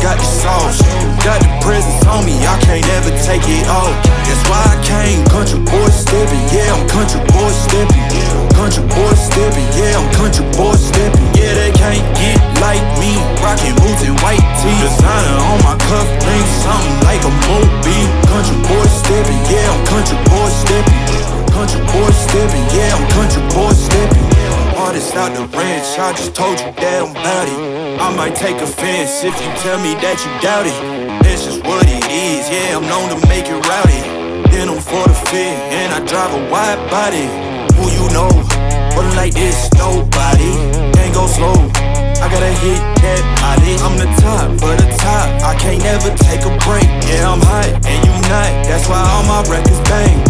got the sauce. Got the presence on me, I can't ever take it off. That's why I came country boy steppin'. Yeah, I'm country boy steppin'. Country boy steppin'. Yeah, I'm country boy steppin'. Yeah, they can't get like me. Rockin' boots and white tee. Designer on my cuff link, something like a movie. Country boy steppin'. Yeah, I'm country boy steppin'. Country boy steppin'. Yeah, I'm country boy steppin'. Artist out the ranch, I just told you that I'm bout it. I might take offense if you tell me that you doubt it. That's just what it is, yeah, I'm known to make it rowdy. Then I'm for the fit, and I drive a wide body. Who you know, rolling like this, nobody. Can't go slow, I gotta hit that body. I'm the top for the top, I can't never take a break. Yeah, I'm hot, and you not, that's why all my records bang.